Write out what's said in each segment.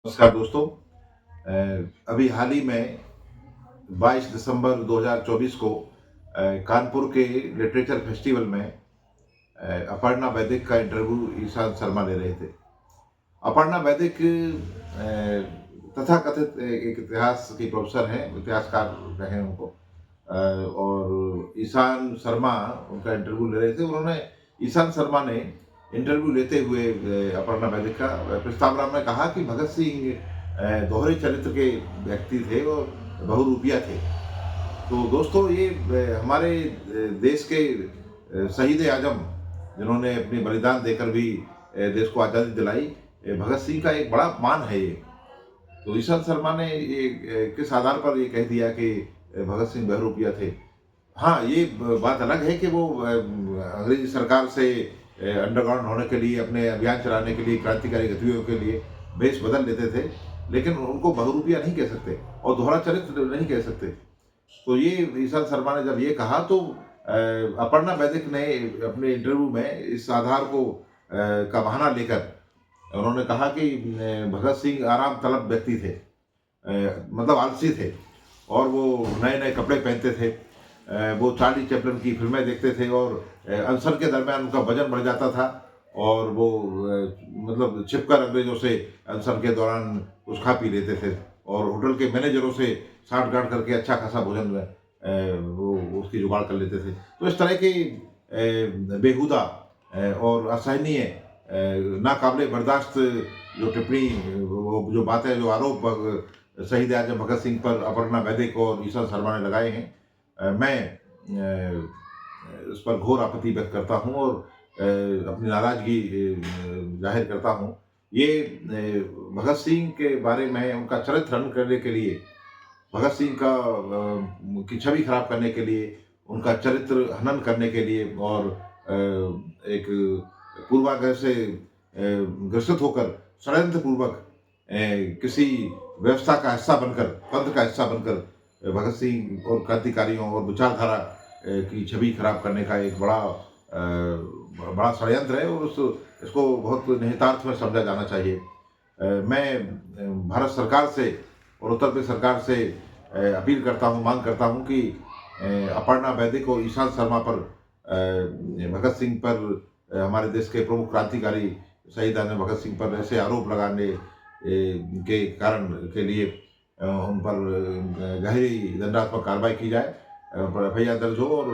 नमस्कार दोस्तों। अभी हाल ही में 22 दिसंबर 2024 को कानपुर के लिटरेचर फेस्टिवल में अपर्णा वैदिक का इंटरव्यू ईशान शर्मा ले रहे थे। अपर्णा वैदिक तथाकथित एक इतिहास की प्रोफेसर हैं, इतिहासकार कहें उनको। और ईशान शर्मा उनका इंटरव्यू ले रहे थे। उन्होंने ईशान शर्मा ने इंटरव्यू लेते हुए अपर्णा वैदिक का प्रस्तावना में कहा कि भगत सिंह दोहरे चरित्र के व्यक्ति थे और बहुरूपिया थे। तो दोस्तों ये हमारे देश के शहीद आजम जिन्होंने अपनी बलिदान देकर भी देश को आज़ादी दिलाई, भगत सिंह का एक बड़ा अपमान है ये। तो ईशान शर्मा ने ये किस आधार पर ये कह दिया कि भगत सिंह बहरूपिया थे। हाँ, ये बात अलग है कि वो अंग्रेजी सरकार से अंडरग्राउंड होने के लिए, अपने अभियान चलाने के लिए, क्रांतिकारी गतिविधियों के लिए भेष बदल लेते थे, लेकिन उनको बहुरूपिया नहीं कह सकते और दोहरा चरित्र नहीं कह सकते। तो ये ईशान शर्मा ने जब ये कहा तो अपर्णा वैदिक ने अपने इंटरव्यू में इस आधार को का बहाना लेकर उन्होंने कहा कि भगत सिंह आराम तलब व्यक्ति थे, मतलब आलसी थे और वो नए नए कपड़े पहनते थे। वो चार्ली चैपलिन की फिल्में देखते थे और अनशन के दरमियान उनका वजन बढ़ जाता था और वो मतलब छिपकर अंग्रेजों से अनशन के दौरान कुछ खा पी लेते थे और होटल के मैनेजरों से साठ गांठ करके अच्छा खासा भोजन वो उसकी जुगाड़ कर लेते थे। तो इस तरह की बेहुदा और असहनीय नाकाबिले बर्दाश्त जो टिप्पणी, वो जो बातें, जो आरोप शहीद आजम भगत सिंह पर अपर्णा वैदिक और ईशान शर्मा ने लगाए हैं, मैं इस पर घोर आपत्ति व्यक्त करता हूँ और अपनी नाराजगी जाहिर करता हूँ। ये भगत सिंह के बारे में उनका चरित्र हनन करने के लिए, भगत सिंह का की छवि खराब करने के लिए, उनका चरित्र हनन करने के लिए और एक पूर्वाग्रह से ग्रसित होकर षड्यंत्र पूर्वक किसी व्यवस्था का हिस्सा बनकर, तंत्र का हिस्सा बनकर भगत सिंह और क्रांतिकारियों और विचारधारा की छवि खराब करने का एक बड़ा षड्यंत्र है और इसको बहुत निहितार्थ में समझा जाना चाहिए। मैं भारत सरकार से और उत्तर प्रदेश सरकार से अपील करता हूँ, मांग करता हूँ कि अपर्णा वैदिक और ईशान शर्मा पर, भगत सिंह पर, हमारे देश के प्रमुख क्रांतिकारी शहीद आजम भगत सिंह पर ऐसे आरोप लगाने के कारण के लिए उन पर गहरी दंडात्मक कार्रवाई की जाए, एफआईआर दर्ज हो और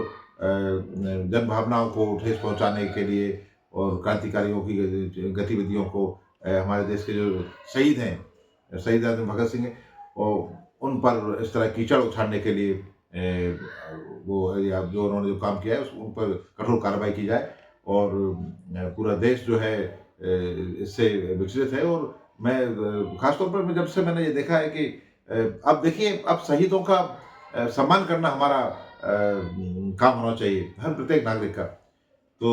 जन भावनाओं को ठेस पहुंचाने के लिए और क्रांतिकारियों की गतिविधियों को, हमारे देश के जो शहीद हैं, शहीद आजम भगत सिंह हैं, और उन पर इस तरह कीचड़ उछालने के लिए वो या जो उन्होंने जो काम किया है उन पर कठोर कार्रवाई की जाए और पूरा देश जो है इससे विचलित है। और मैं खासतौर पर जब से मैंने ये देखा है कि अब देखिए, अब शहीदों का सम्मान करना हमारा काम होना चाहिए, हर प्रत्येक नागरिक का। तो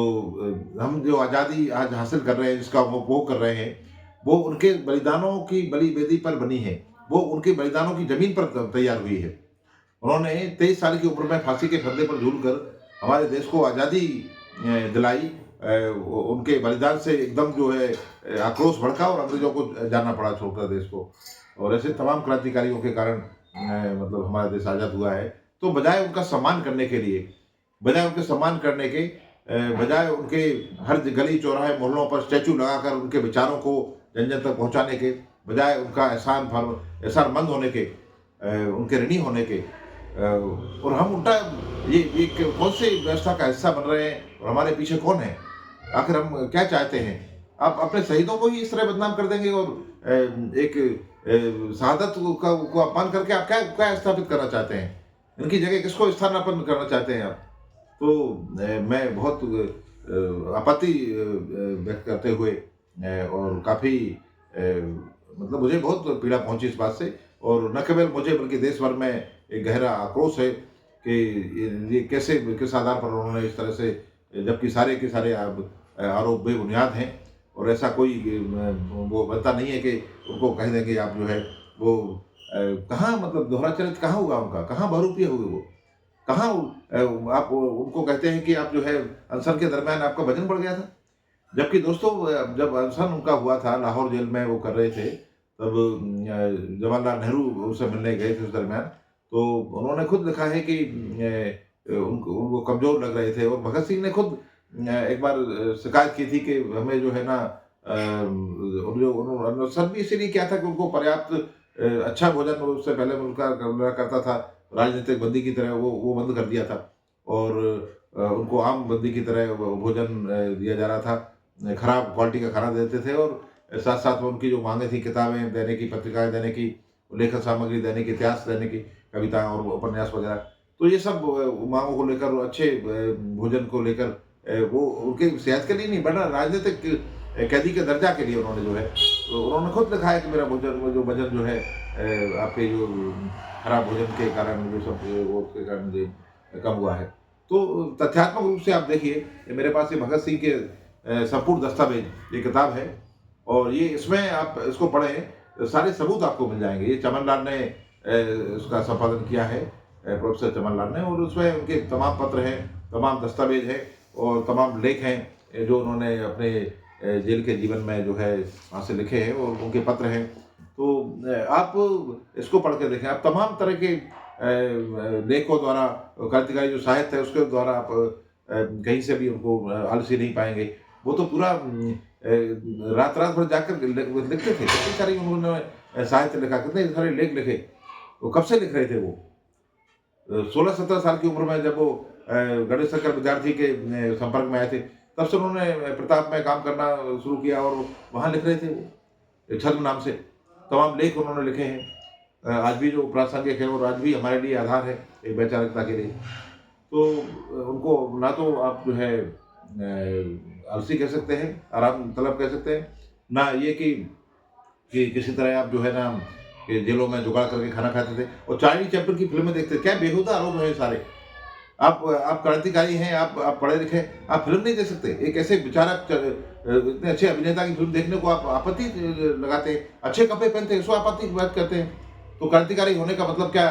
हम जो आज़ादी आज हासिल कर रहे हैं, जिसका वो उपभोग कर रहे हैं, वो उनके बलिदानों की बलि वेदी पर बनी है, वो उनके बलिदानों की जमीन पर तैयार हुई है। उन्होंने 23 साल की उम्र में फांसी के फंदे पर झूलकर हमारे देश को आज़ादी दिलाई। उनके बलिदान से एकदम जो है आक्रोश भड़का और अंग्रेजों को जाना पड़ा छोड़कर देश को। और ऐसे तमाम क्रांतिकारियों के कारण मतलब हमारा देश आज़ाद हुआ है। तो बजाय उनका सम्मान करने के लिए, बजाय उनके सम्मान करने के, बजाय उनके हर गली चौराहे मोहल्लों पर स्टैचू लगाकर उनके विचारों को जन जन तक पहुँचाने के, बजाय उनका एहसानमंद होने के, उनके ऋणी होने के, और हम उल्टा ये कौन सी व्यवस्था का हिस्सा बन रहे हैं और हमारे पीछे कौन है? आखिर हम क्या चाहते हैं? आप अपने शहीदों को ही इस तरह बदनाम कर देंगे और एक शहादत को अपमान करके आप क्या क्या स्थापित करना चाहते हैं? इनकी जगह किसको स्थानापन्न करना चाहते हैं आप? तो मैं बहुत आपत्ति व्यक्त करते हुए और काफ़ी मतलब मुझे बहुत पीड़ा पहुंची इस बात से, और न केवल मुझे बल्कि देश भर में एक गहरा आक्रोश है कि ये कैसे, किस आधार पर उन्होंने इस तरह से, जबकि सारे के सारे आरोप बेबुनियाद हैं और ऐसा कोई वो बनता नहीं है कि उनको कह देंगे आप जो है वो कहाँ, मतलब दोहरा चरित्र कहाँ हुआ उनका, कहाँ बहुरूपिया हुए वो, कहाँ आप उनको कहते हैं कि आप जो है अनशन के दरमियान आपका वजन बढ़ गया था। जबकि दोस्तों जब अनशन उनका हुआ था, लाहौर जेल में वो कर रहे थे, तब जवाहरलाल नेहरू उनसे मिलने गए थे उस दरमियान, तो उन्होंने खुद लिखा है कि उनको वो कमज़ोर लग रहे थे और भगत सिंह ने खुद एक बार शिकायत की थी कि हमें जो है ना जो उन्होंने सर भी इसीलिए किया था कि उनको पर्याप्त अच्छा भोजन उससे पहले उनका मिला करता था, राजनीतिक बंदी की तरह वो बंद कर दिया था और उनको आम बंदी की तरह भोजन दिया जा रहा था। खराब क्वालिटी का खाना देते थे और साथ-साथ में उनकी जो माँगें थी किताबें देने की, पत्रिकाएँ देने की, लेखन सामग्री देने की, इतिहास देने की, कविताएँ और उपन्यास वगैरह। तो ये सब माँगों को लेकर अच्छे भोजन को लेकर वो उनके सेहत के लिए नहीं बड़ा राजनीतिक कैदी के दर्जा के लिए उन्होंने जो है तो उन्होंने खुद लिखा है कि मेरा वज़न जो है आपके जो खराब भोजन के कारण जो सब वो उसके कारण मुझे कम हुआ है। तो तथ्यात्मक रूप से आप देखिए, ये मेरे पास ये भगत सिंह के संपूर्ण दस्तावेज ये किताब है और ये इसमें आप इसको पढ़ें, सारे सबूत आपको मिल जाएँगे। ये चमन लाल ने उसका संपादन किया है, प्रोफ़ेसर चमन लाल ने और उसमें उनके तमाम पत्र हैं, तमाम दस्तावेज हैं और तमाम लेख हैं जो उन्होंने अपने जेल के जीवन में जो है वहाँ से लिखे हैं और उनके पत्र हैं। तो आप इसको पढ़ के देखें, आप तमाम तरह के लेखों द्वारा क्रांतिकारी जो साहित्य है उसके द्वारा आप कहीं से भी उनको आलसी नहीं पाएँगे। वो तो पूरा रात-रात भर जाकर लिखते थे, कितनी सारी उन्होंने साहित्य लिखा, कितने सारे लेख लिखे। वो कब से लिख रहे थे वो? 16-17 साल की उम्र में जब वो गणेश शंकर विद्यार्थी के संपर्क में आए थे, तब से उन्होंने प्रताप में काम करना शुरू किया और वहाँ लिख रहे थे वो, छद्म नाम से। तमाम लेख उन्होंने लिखे हैं। आज भी जो प्रासंगिक है और आज भी हमारे लिए आधार है एक वैचारिकता के लिए। तो उनको ना तो आप जो है आलसी कह सकते हैं, आराम तलब कह सकते हैं, ना ये कि किसी तरह आप जो है ना कि जेलों में जुगाड़ करके खाना खाते थे और चार्ली चैपलिन की फ़िल्में देखते थे। क्या बेहुदा आरोप हैं ये सारे। आप क्रांतिकारी हैं, आप पढ़े लिखे हैं, आप फ़िल्म नहीं देख सकते। एक ऐसे बेचारा इतने अच्छे अभिनेता की फ़िल्म देखने को आप आपत्ति लगाते हैं। अच्छे कपड़े पहनते हैं, उसको आपत्ति की बात करते हैं। तो क्रांतिकारी होने का मतलब क्या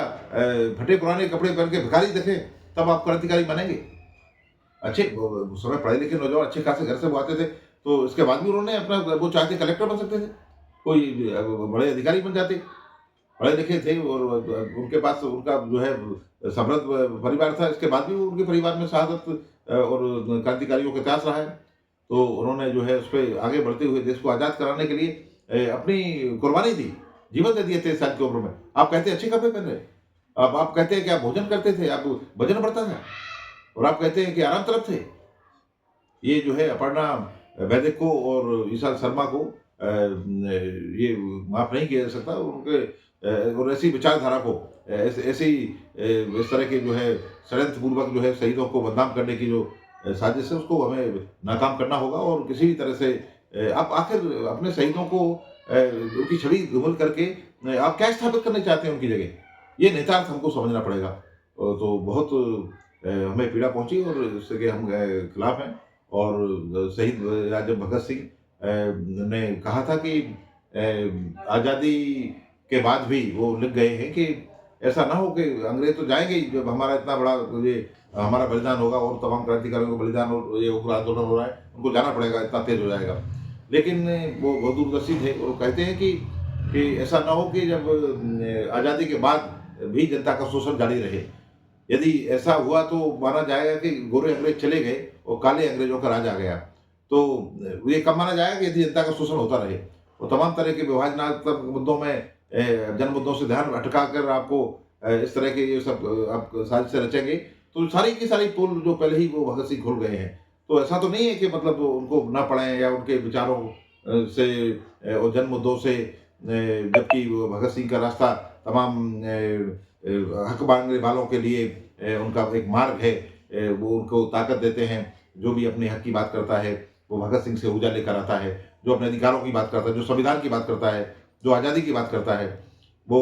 फटे पुराने कपड़े पहन के भिखारी दिखें, तब आप क्रांतिकारी बनेंगे? अच्छे वो उस समय पढ़े लिखे नौजवान अच्छे खासे घर से वो आते थे, तो इसके बाद भी उन्होंने अपना वो चाहते कलेक्टर बन सकते थे, कोई बड़े अधिकारी बन जाते। पढ़े लिखे थे और उनके पास उनका जो है समृद्ध परिवार था, इसके बाद भी उनके परिवार में शहादत और क्रांतिकारियों का इतिहास रहा है। तो उन्होंने जो है उसपे आगे बढ़ते हुए देश को आज़ाद कराने के लिए अपनी कुर्बानी दी, जीवन दे दिए 23 साल की उम्र में। आप कहते हैं अच्छे कपड़े पहन रहे, अब आप कहते हैं कि आप भोजन करते थे, आप वज़न बढ़ता था और आप कहते हैं कि आराम तलब थे। ये जो है अपर्णा वैदिक को और ईशान शर्मा को ये माफ़ नहीं किया जा सकता। उनके और ऐसी विचारधारा को ऐसी इस तरह के जो है षड्यंत्रपूर्वक जो है शहीदों को बदनाम करने की जो साजिश है उसको हमें नाकाम करना होगा और किसी भी तरह से आप आखिर अपने शहीदों को उनकी छवि धूमिल करके आप क्या स्थापित करना चाहते हैं उनकी जगह? ये निहितार्थ हमको समझना पड़ेगा। तो बहुत हमें पीड़ा पहुँची और इसके हम खिलाफ हैं और शहीद राजा भगत सिंह ने कहा था कि आज़ादी के बाद भी वो लिख गए हैं कि ऐसा ना हो कि अंग्रेज तो जाएँगे ही जब हमारा इतना बड़ा ये हमारा बलिदान होगा और तमाम क्रांतिकारियों का बलिदान और ये उग्र आंदोलन हो रहा है, उनको जाना पड़ेगा, इतना तेज़ हो जाएगा। लेकिन वो बहुत दूरदर्शी थे और कहते हैं कि ऐसा ना हो कि जब आज़ादी के बाद भी जनता का शोषण जारी रहे। यदि ऐसा हुआ तो माना जाएगा कि गोरे अंग्रेज चले गए और काले अंग्रेजों का राज आ गया। तो ये कब माना जाएगा कि यदि जनता का शोषण होता रहे। और तमाम तरह के विभाजनात्मक मुद्दों में जन मुद्दों से ध्यान भटका कर आपको इस तरह के ये सब आप साजिशें रचेंगे, तो सारी की सारी पोल जो पहले ही वो भगत सिंह खुल गए हैं। तो ऐसा तो नहीं है कि मतलब उनको ना पढ़ें या उनके विचारों से और जन मुद्दों से जबकि वो भगत सिंह का रास्ता तमाम हक मांगने वालों के लिए उनका एक मार्ग है। वो उनको ताकत देते हैं। जो भी अपने हक की बात करता है, वो भगत सिंह से ऊर्जा लेकर आता है। जो अपने अधिकारों की बात करता है, जो संविधान की बात करता है, जो आज़ादी की बात करता है, वो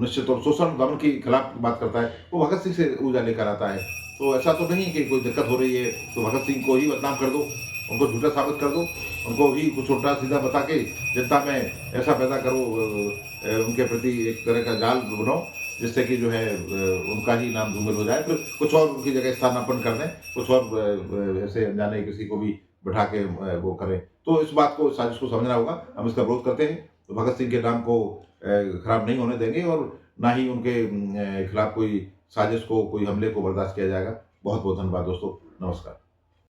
निश्चित और शोषण दमन के खिलाफ बात करता है, वो भगत सिंह से ऊर्जा लेकर आता है। तो ऐसा तो नहीं कि कोई दिक्कत हो रही है तो भगत सिंह को ही बदनाम कर दो, उनको झूठा साबित कर दो, उनको ही कुछ उल्टा-सीधा बता के जनता में ऐसा पैदा करो उनके प्रति एक तरह का जाल बनाओ, जिससे कि जो है उनका ही नाम धूमिल हो जाए, फिर कुछ और उनकी जगह स्थानापन्न कर दें, कुछ और ऐसे अनजाने किसी को भी बिठा के वो करें। तो इस बात को साजिश को समझना होगा, हम इसका विरोध करते हैं तो भगत सिंह के नाम को खराब नहीं होने देंगे और ना ही उनके खिलाफ कोई साजिश को, कोई हमले को बर्दाश्त किया जाएगा। बहुत बहुत धन्यवाद दोस्तों। नमस्कार।